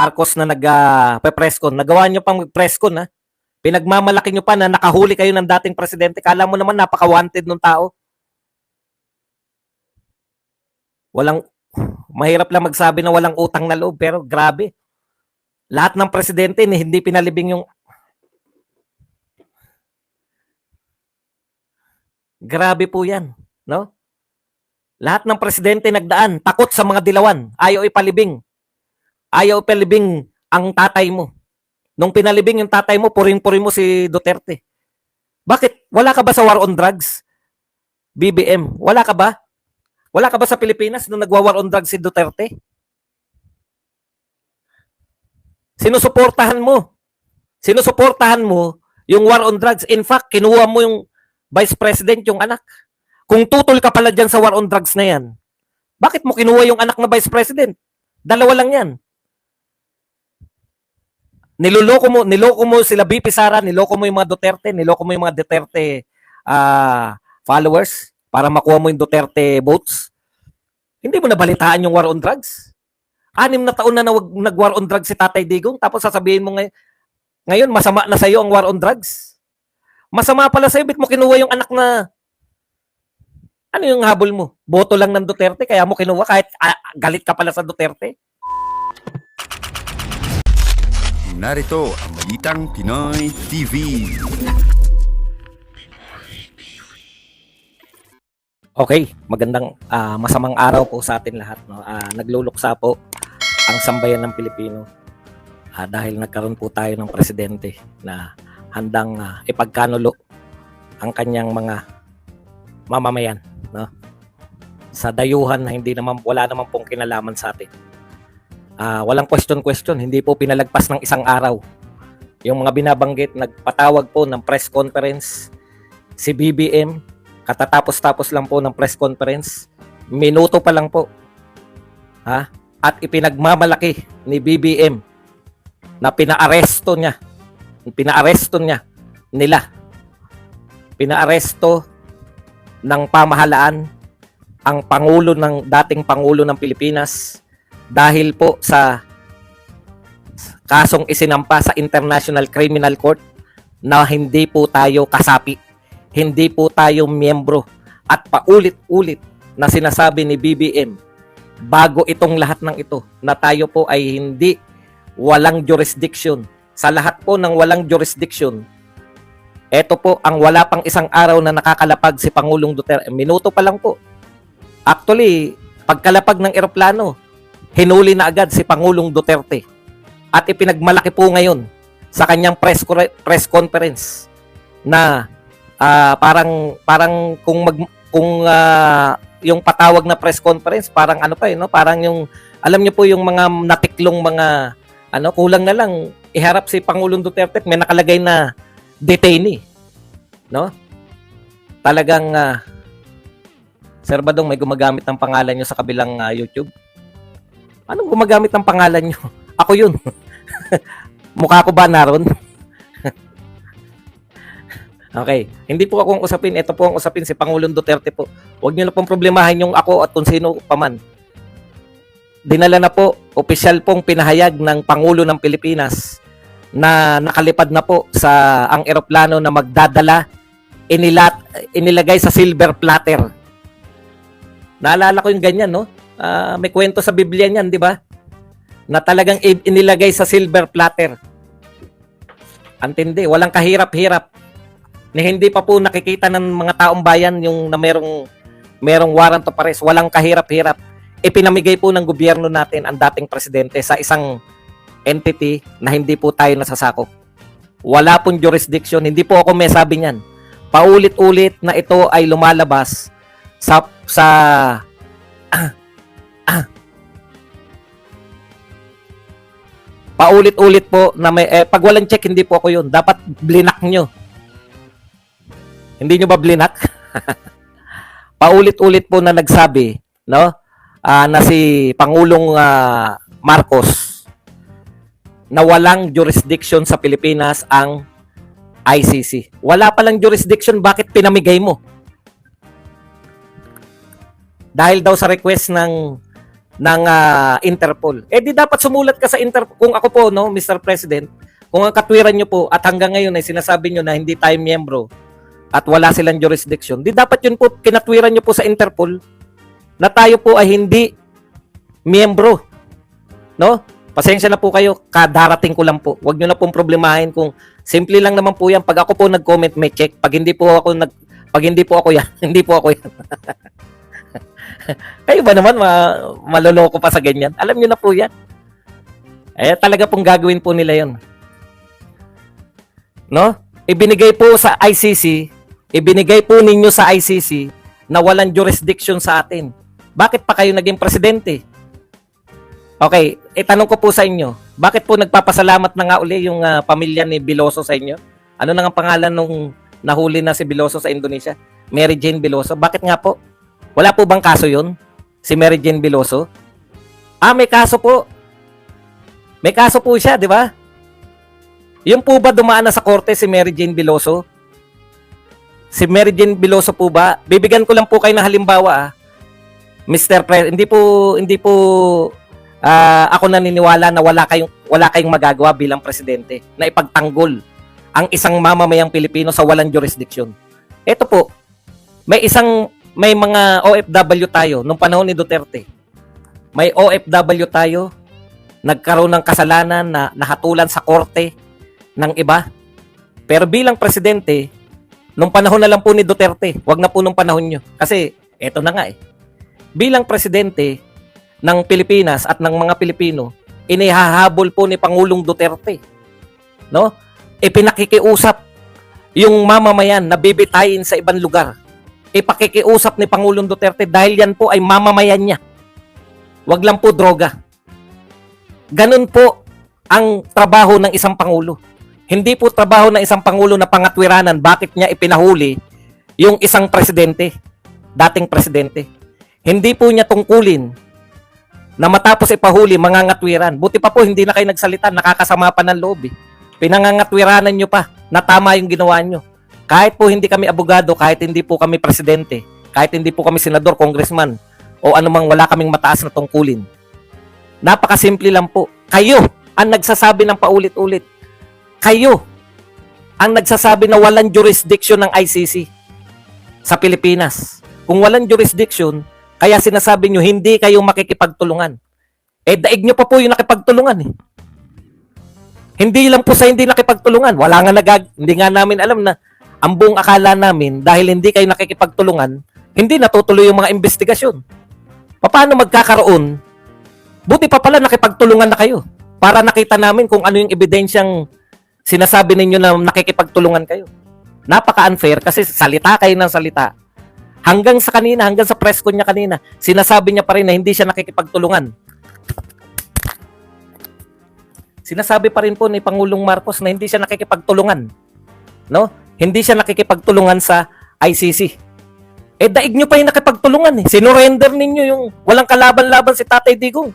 Marcos na nag-press con. Nagawa nyo pang press con, ha? Pinagmamalaki nyo pa na nakahuli kayo ng dating presidente. Kala mo naman napaka-wanted ng tao. Mahirap lang magsabi na walang utang na loob, pero grabe. Lahat ng presidente hindi pinalibing yung... Grabe po yan, no? Lahat ng presidente nagdaan, takot sa mga dilawan, ayaw ipalibing. Ayaw ipalibing ang tatay mo. Nung pinalibing yung tatay mo, puring-puri mo si Duterte. Bakit? Wala ka ba sa war on drugs? BBM, wala ka ba? Wala ka ba sa Pilipinas nung nagwa-war on drugs si Duterte? Sinusuportahan mo. Sinusuportahan mo yung war on drugs. In fact, kinuha mo yung vice president, yung anak. Kung tutol ka pala dyan sa war on drugs na yan, bakit mo kinuha yung anak na vice president? Dalawa lang yan. Niloko mo sila BP Sara, niloko mo yung mga Duterte, niloko mo yung mga Duterte followers para makuha mo yung Duterte votes. Hindi mo nabalitaan yung war on drugs? 6 na taon na nag-war on drugs si Tatay Digong, tapos sasabihin mo ngayon masama na sa'yo ang war on drugs? Masama pala sa'yo, bit mo kinuha yung anak na... Ano yung habol mo? Boto lang ng Duterte, kaya mo kinuha kahit galit ka pala sa Duterte? Narito ang Balitang Pinoy TV. Okay, magandang masamang araw po sa atin lahat. No? Nagluluksa po ang sambayan ng Pilipino dahil nagkaroon po tayo ng presidente na handang ipagkanulo ang kanyang mga mamamayan, no? Sa dayuhan na wala naman pong kinalaman sa atin. Walang question, hindi po pinalagpas ng isang araw. Yung mga binabanggit, nagpatawag po ng press conference si BBM, katatapos-tapos lang po ng press conference, minuto pa lang po. At ipinagmamalaki ni BBM na pinaaresto ng pamahalaan ang dating Pangulo ng Pilipinas dahil po sa kasong isinampa sa International Criminal Court na hindi po tayo kasapi, hindi po tayo miyembro, at paulit-ulit na sinasabi ni BBM bago itong lahat ng ito na tayo po ay walang jurisdiction. Sa lahat po ng walang jurisdiction, eto po ang wala pang isang araw na nakakalapag si Pangulong Duterte. Minuto pa lang po. Actually, pagkalapag ng eroplano, hinuli na agad si Pangulong Duterte at ipinagmalaki po ngayon sa kanyang press conference na parang yung patawag na press conference parang parang yung alam niyo po yung mga natiklong mga kulang na lang iharap si Pangulong Duterte at may nakalagay na detainee, no? Talagang Sir Badong, may gumagamit ng pangalan nyo sa kabilang YouTube. Anong gumagamit ng pangalan nyo? Ako yun. Mukha ko ba naroon? Okay. Hindi po ako ang usapin. Ito po ang usapin, si Pangulong Duterte po. Huwag nyo na pong problemahin yung ako at kung sino pa man. Dinala na po, opisyal pong pinahayag ng Pangulo ng Pilipinas na nakalipad na po sa ang eroplano na magdadala, inilagay sa silver platter. Naalala ko yung ganyan, no? May kwento sa Biblia niyan, di ba? Na talagang inilagay sa silver platter. Antindi, walang kahirap-hirap. Na hindi pa po nakikita ng mga taong bayan yung na merong warrant of arrest. Walang kahirap-hirap. Ipinamigay po ng gobyerno natin ang dating presidente sa isang entity na hindi po tayo nasasakop. Wala pong jurisdiction. Hindi po ako may sabi niyan. Paulit-ulit na ito ay lumalabas sa paulit-ulit po na may pag walang check, hindi po ako yun. Dapat blinak nyo. Hindi nyo ba blinak? Paulit-ulit po na nagsabi, no? Na si Pangulong Marcos na walang jurisdiction sa Pilipinas ang ICC. Wala palang jurisdiction, bakit pinamigay mo? Dahil daw sa request ng ng Interpol. Eh di dapat sumulat ka sa Interpol. Kung ako po, no, Mr. President, kung ang katwiran nyo po at hanggang ngayon ay sinasabi nyo na hindi tayo miyembro at wala silang jurisdiction, di dapat yun po kinatwiran nyo po sa Interpol na tayo po ay hindi miyembro. No? Pasensya na po kayo, kadarating ko lang po. Huwag nyo na pong problemahin kung simple lang naman po yan. Pag ako po nag-comment, may check. Pag hindi po ako yan, hindi po ako yan. Kayo ba naman maloloko pa sa ganyan? Alam nyo na po yan. Eh, talaga pong gagawin po nila yun. No? Ibinigay po ninyo sa ICC na walang jurisdiction sa atin. Bakit pa kayo naging presidente? Okay, itanong ko po sa inyo, bakit po nagpapasalamat na nga uli yung pamilya ni Biloso sa inyo? Ano na nga pangalan nung nahuli na si Biloso sa Indonesia? Mary Jane Biloso. Bakit nga po? Wala po bang kaso yun? Si Mary Jane Biloso? May kaso po. May kaso po siya, di ba? Yung po ba dumaan na sa korte si Mary Jane Biloso? Si Mary Jane Biloso po ba? Bibigyan ko lang po kayo ng halimbawa. Mr. President, hindi po ako naniniwala na wala kayong magagawa bilang presidente na ipagtanggol ang isang mamamayang Pilipino sa walang jurisdiction. Ito po, may mga OFW tayo nung panahon ni Duterte. May OFW tayo nagkaroon ng kasalanan na nahatulan sa korte ng iba. Pero bilang presidente, nung panahon na lang po ni Duterte, wag na po nung panahon nyo. Kasi eto na nga bilang presidente ng Pilipinas at ng mga Pilipino, inihahabol po ni Pangulong Duterte. No? Ipinakikiusap yung mamamayan na bibitayin sa ibang lugar. Ipakikiusap ni Pangulong Duterte dahil yan po ay mamamayan niya. Wag lang po droga. Ganun po ang trabaho ng isang Pangulo. Hindi po trabaho ng isang Pangulo na pangatwiranan bakit niya ipinahuli yung isang presidente, dating presidente. Hindi po niya tungkulin na matapos ipahuli, mangangatwiran. Buti pa po, hindi na kayo nagsalita, nakakasama pa ng loob. Pinangangatwiranan nyo pa na tama yung ginawa nyo. Kahit po hindi kami abogado, kahit hindi po kami presidente, kahit hindi po kami senador, congressman, o anumang wala kaming mataas na tungkulin. Napakasimple lang po. Kayo ang nagsasabi ng paulit-ulit. Kayo ang nagsasabi na walang jurisdiction ng ICC sa Pilipinas. Kung walang jurisdiction, kaya sinasabi nyo, hindi kayo makikipagtulungan. Eh, daig nyo pa po yung nakipagtulungan. Hindi lang po sa hindi nakipagtulungan. Hindi nga namin alam na ang buong akala namin, dahil hindi kayo nakikipagtulungan, hindi natutuloy yung mga investigasyon. Paano magkakaroon? Buti pa pala nakipagtulungan na kayo para nakita namin kung ano yung ebidensyang sinasabi ninyo na nakikipagtulungan kayo. Napaka-unfair kasi salita kayo ng salita. Hanggang sa press con niya kanina, sinasabi niya pa rin na hindi siya nakikipagtulungan. Sinasabi pa rin po ni Pangulong Marcos na hindi siya nakikipagtulungan. No? Hindi siya nakikipagtulungan sa ICC. Eh, daig nyo pa yung nakipagtulungan. Sinurrender ninyo yung walang kalaban-laban si Tatay Digong.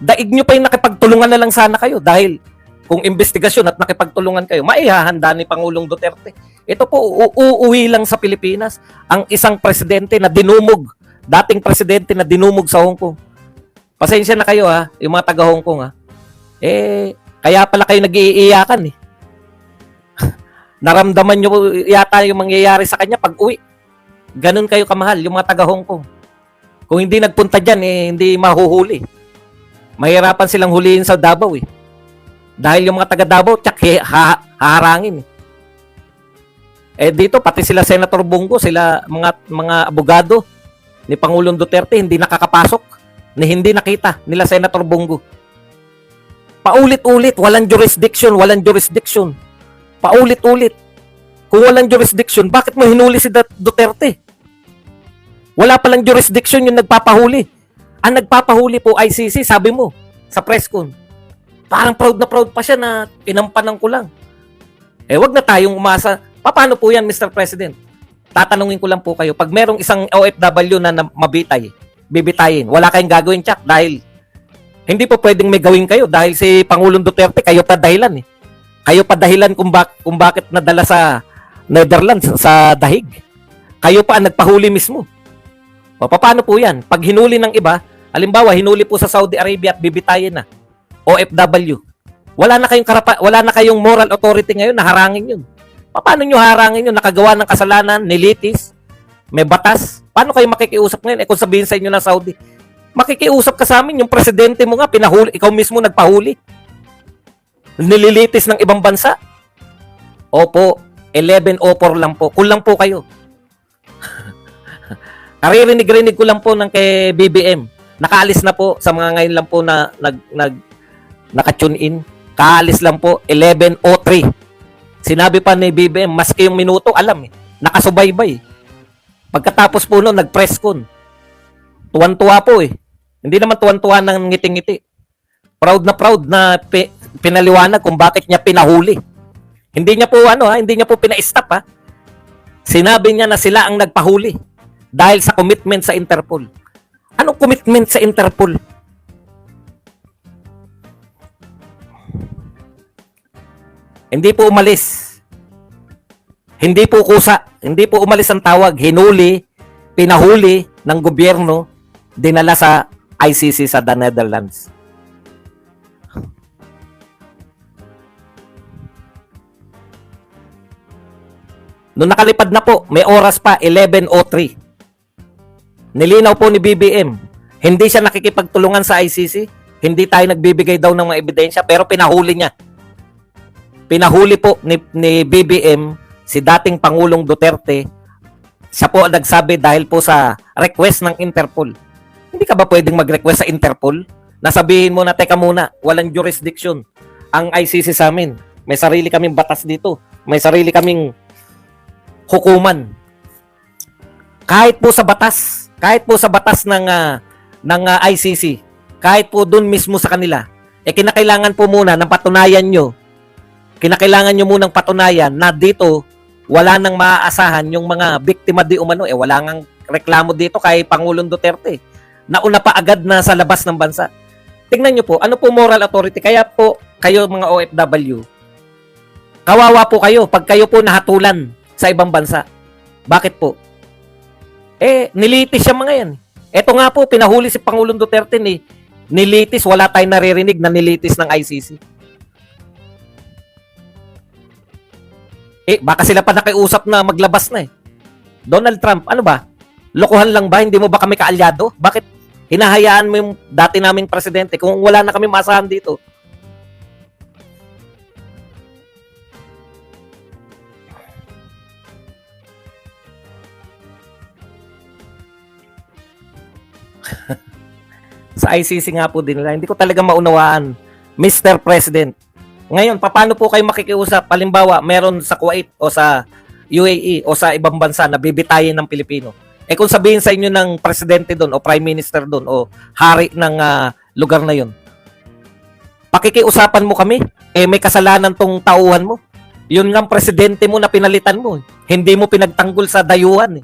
Daig nyo pa yung nakipagtulungan na lang sana kayo dahil kung investigasyon at nakipagtulungan kayo, maihahanda ni Pangulong Duterte. Ito po, uuwi lang sa Pilipinas ang isang presidente na dinumog, dating presidente na dinumog sa Hong Kong. Pasensya na kayo yung mga taga Hong Kong kaya pala kayo nag-iiyakan Naramdaman nyo yata yung mangyayari sa kanya pag uwi. Ganun kayo kamahal, yung mga taga Hong Kong. Kung hindi nagpunta dyan, hindi mahuhuli. Mahirapan silang huliin sa Davao Dahil yung mga taga Davao, haharangin dito, pati sila Senator Bongo, sila mga abogado ni Pangulong Duterte, hindi nakakapasok, hindi nakita nila Senator Bongo. Paulit-ulit, walang jurisdiction. Paulit-ulit. Kung walang jurisdiction, bakit mo hinuli si Duterte? Wala palang jurisdiction yung nagpapahuli. Ang nagpapahuli po ICC, sabi mo, sa press con. Parang proud na proud pa siya na inampanan ko lang. Wag na tayong umasa. Paano po yan, Mr. President? Tatanungin ko lang po kayo, pag merong isang OFW na bibitayin, wala kayong gagawin, Chuck, dahil hindi po pwedeng may gawin kayo dahil si Pangulong Duterte, kayo pa dahilan Kayo pa dahilan kung bakit nadala sa Netherlands, sa dahig. Kayo pa ang nagpahuli mismo. O, paano po yan? Pag hinuli ng iba, halimbawa, hinuli po sa Saudi Arabia at bibitayin na, OFW, wala na kayong moral authority ngayon na harangin yun. Paano nyo harangin yun? Nakagawa ng kasalanan, nilitis, may batas. Paano kayo makikiusap ngayon? Kung sabihin sa inyo ng Saudi, makikiusap ka sa amin, yung presidente mo nga, pinahuli, ikaw mismo nagpahuli. Nililitis ng ibang bansa. Opo, 11-04 lang po. Kulang po kayo. Karirinig-rinig ko lang po ng kay BBM. Nakaalis na po sa mga ngayon lang po na naka-tune in. Kaalis lang po 11:03. Sinabi pa ni BBM, maski yung minuto, alam eh. Nakasubaybay. Pagkatapos po noon, nag-press con. Tuwan-tuwa po eh. Hindi naman tuwan-tuwa ng ngiting-ngiti. Proud na pinaliwanag kung bakit niya pinahuli. Hindi niya po pina-stop ha. Sinabi niya na sila ang nagpahuli dahil sa commitment sa Interpol. Anong commitment sa Interpol? Hindi po umalis. Hindi po kusa. Hindi po umalis ang tawag. Hinuli, pinahuli ng gobyerno, dinala sa ICC sa the Netherlands. Noong nakalipad na po, may oras pa, 11:03. Nilinaw po ni BBM, hindi siya nakikipagtulungan sa ICC, hindi tayo nagbibigay daw ng mga ebidensya, pero pinahuli niya. Pinahuli po ni BBM si dating Pangulong Duterte. Siya po nagsabi dahil po sa request ng Interpol. Hindi ka ba pwedeng mag-request sa Interpol? Nasabihin mo na, teka muna, walang jurisdiction ang ICC sa amin. May sarili kaming batas dito. May sarili kaming hukuman. Kahit po sa batas ng ICC, kahit po dun mismo sa kanila, kinakailangan po muna ng patunayan nyo. Kinakailangan nyo munang patunayan na dito wala nang maaasahan yung mga biktima di umano. Wala nang reklamo dito kay Pangulong Duterte. Nauna pa agad na sa labas ng bansa. Tingnan nyo po, ano po moral authority? Kaya po, kayo mga OFW, kawawa po kayo pag kayo po nahatulan sa ibang bansa. Bakit po? Nilitis siya mga yan. Ito nga po, pinahuli si Pangulong Duterte ni nilitis, wala tayong naririnig na nilitis ng ICC. Baka sila pa nakiusap na maglabas na eh. Donald Trump, ano ba? Lokohan lang ba? Hindi mo ba kami kaalyado? Bakit hinahayaan mo yung dati naming presidente kung wala na kami masahan dito? Sa ICC nga po din nila. Hindi ko talaga maunawaan, Mr. President. Ngayon, paano po kayo makikiusap? Halimbawa, meron sa Kuwait o sa UAE o sa ibang bansa na bibitayin ng Pilipino. Kung sabihin sa inyo ng presidente doon o prime minister doon o hari ng lugar na yun, pakikiusapan mo kami, may kasalanan tong tauhan mo. Yun lang presidente mo na pinalitan mo. Hindi mo pinagtanggol sa dayuhan.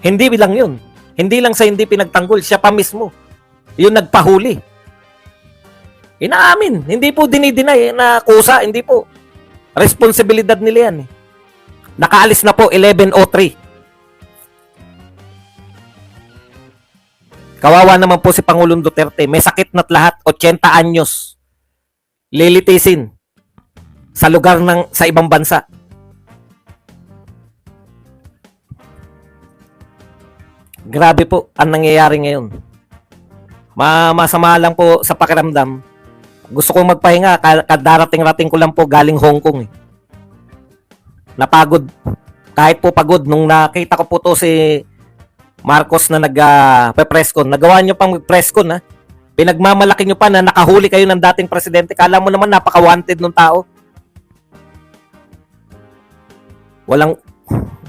Hindi lang yun. Hindi lang sa hindi pinagtanggol, siya pa mismo. Yun nagpahuli. Inaamin. Hindi po dinidinay na kusa. Hindi po. Responsibilidad nila yan. Nakaalis na po, 11:03. Kawawa naman po si Pangulong Duterte. May sakit na't lahat. 80 anyos. Lilitisin. Sa lugar sa ibang bansa. Grabe po ang nangyayari ngayon. Masama lang po sa pakiramdam. Gusto kong magpahinga, kadarating-rating ko lang po galing Hong Kong. Napagod. Kahit po pagod nung nakita ko po to si Marcos na nag-presscon. Nagawa nyo pang presscon ha. Pinagmamalaki nyo pa na nakahuli kayo ng dating presidente. Kala mo naman napaka-wanted ng tao.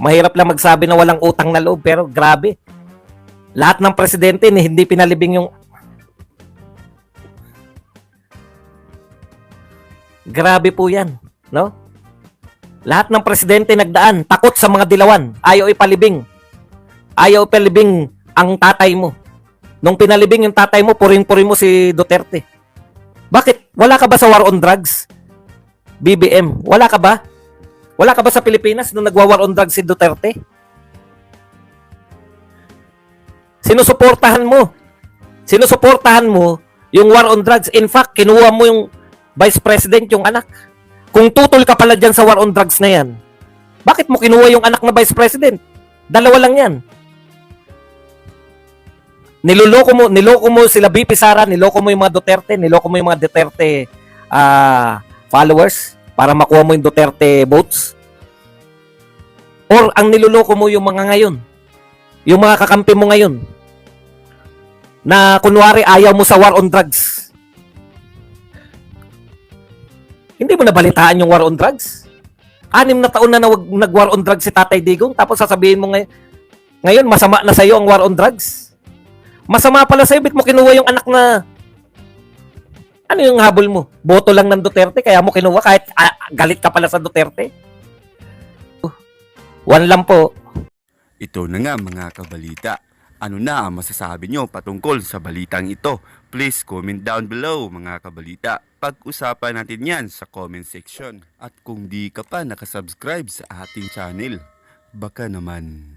Mahirap lang magsabi na walang utang na loob, pero grabe. Lahat ng presidente hindi pinalibing yung... Grabe po yan, no? Lahat ng presidente nagdaan, takot sa mga dilawan, ayaw ipalibing. Ayaw ipalibing ang tatay mo. Nung pinalibing yung tatay mo, puring-puring mo si Duterte. Bakit? Wala ka ba sa war on drugs? BBM, wala ka ba? Wala ka ba sa Pilipinas nung nagwa-war on drugs si Duterte? Sinusuportahan mo. Sinusuportahan mo yung war on drugs. In fact, kinuha mo yung vice president, yung anak. Kung tutol ka pala dyan sa war on drugs na yan, bakit mo kinuha yung anak na vice president? Dalawa lang yan. Niloko mo sila BP Sara, niloko mo yung mga Duterte, niloko mo yung mga Duterte followers para makuha mo yung Duterte votes. Or ang niloloko mo yung mga ngayon, yung mga kakampi mo ngayon, na kunwari ayaw mo sa war on drugs. Hindi mo nabalitaan yung war on drugs? 6 na taon na nag-war on drugs si Tatay Digong, tapos sasabihin mo ngayon masama na sa'yo ang war on drugs. Masama pala sa'yo, bit mo kinuha yung anak na... Ano yung habol mo? Boto lang ng Duterte, kaya mo kinuha kahit galit ka pala sa Duterte? One lang po. Ito na nga mga kabalita. Ano na ang masasabi nyo patungkol sa balitang ito? Please comment down below mga kabalita. Pag-usapan natin yan sa comment section. At kung di ka pa nakasubscribe sa ating channel, baka naman